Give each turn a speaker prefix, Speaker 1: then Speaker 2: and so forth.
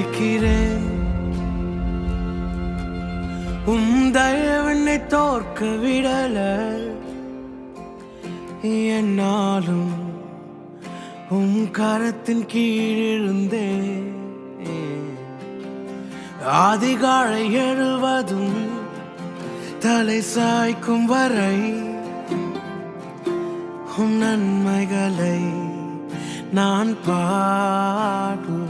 Speaker 1: நேசிக்கிறேன். உன் தயவென்னை தோற்க விடல, என்னாலும் உன் கரத்தின் கீழிருந்தே. அதிகாலை எழுவதும் தலை சாய்க்கும் வரை உன் நன்மைகளை நான் பாடுவேன்.